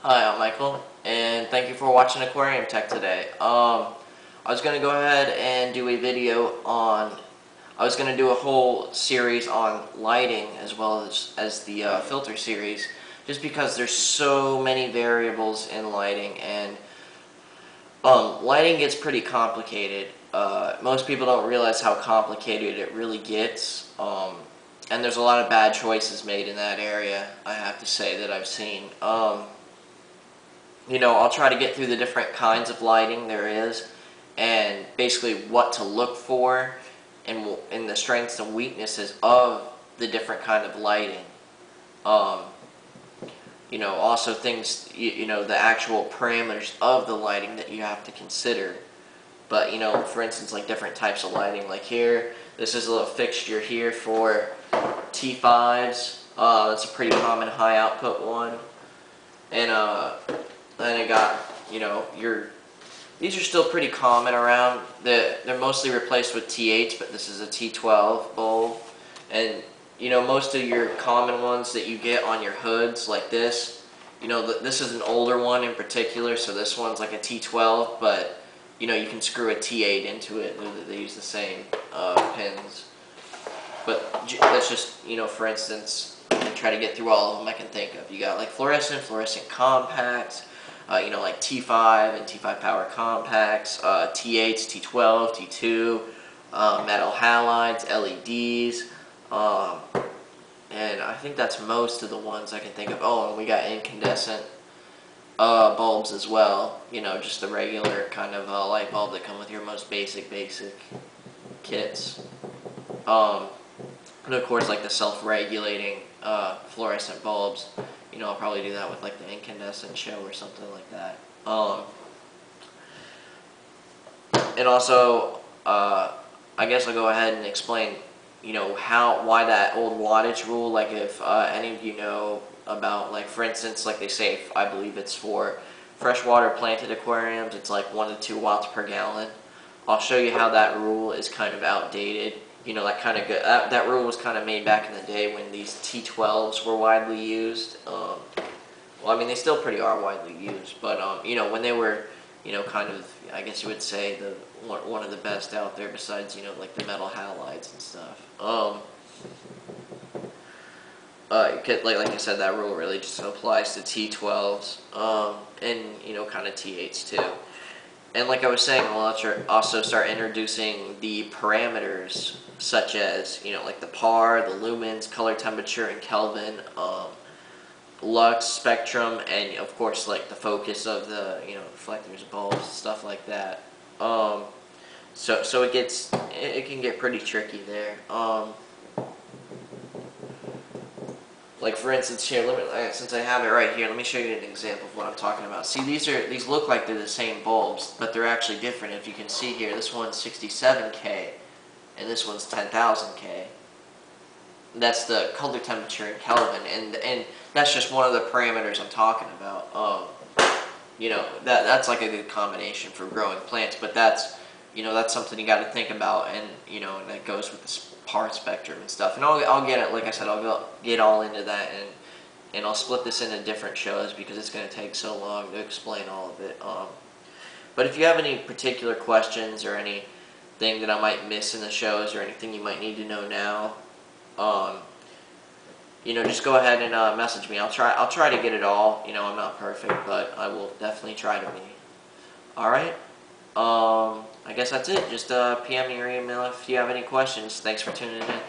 Hi, I'm Michael, and thank you for watching AquariumTech today. I was going to go ahead and do a video on, I was going to do a whole series on lighting as well as the filter series, just because there's so many variables in lighting, and lighting gets pretty complicated. Most people don't realize how complicated it really gets, and there's a lot of bad choices made in that area, I have to say, that I've seen. I'll try to get through the different kinds of lighting there is, and basically what to look for, and the strengths and weaknesses of the different kind of lighting. Also things, the actual parameters of the lighting that you have to consider. But, for instance, like different types of lighting, like here, this is a little fixture here for T5s. That's a pretty common high output one. And, then I got, these are still pretty common around. They're mostly replaced with T8s, but this is a T12 bulb. And, most of your common ones that you get on your hoods, like this, this is an older one in particular, so this one's like a T12, but, you can screw a T8 into it. They use the same pins. But that's just, for instance, try to get through all of them I can think of. You got like fluorescent compacts, like T5 and T5 power compacts, T8s, T12, T2, metal halides, LEDs, and I think that's most of the ones I can think of. Oh, and we got incandescent bulbs as well, just the regular kind of light bulb that come with your most basic kits. And of course, like the self-regulating fluorescent bulbs. I'll probably do that with like the incandescent show or something like that. And also, I guess I'll go ahead and explain, why that old wattage rule. Like if any of you know about, like for instance, like they say, I believe it's for freshwater planted aquariums, it's like 1 to 2 watts per gallon. I'll show you how that rule is kind of outdated. That rule was kind of made back in the day when these T12s were widely used. They still pretty are widely used, but when they were, kind of, I guess you would say one of the best out there, besides like the metal halides and stuff. Like I said, that rule really just applies to T12s, and kind of T8s too. And like I was saying, we'll also start introducing the parameters, such as, like the PAR, the lumens, color temperature, and Kelvin, lux, spectrum, and of course, like the focus of the, reflectors, bulbs, stuff like that. So it can get pretty tricky there. Like for instance here, since I have it right here, let me show you an example of what I'm talking about. See, these look like they're the same bulbs, but they're actually different. If you can see here, this one's 67K, and this one's 10,000K. That's the color temperature in Kelvin, and that's just one of the parameters I'm talking about. That's like a good combination for growing plants, but that's something you got to think about, and and that goes with the PAR spectrum and stuff. And I'll get it, like I said, I'll get all into that, and I'll split this into different shows because it's going to take so long to explain all of it. But if you have any particular questions or anything that I might miss in the shows, or anything you might need to know now, just go ahead and message me. I'll try to get it all. I'm not perfect, but I will definitely try to be. All right. I guess that's it. Just PM me your email if you have any questions. Thanks for tuning in.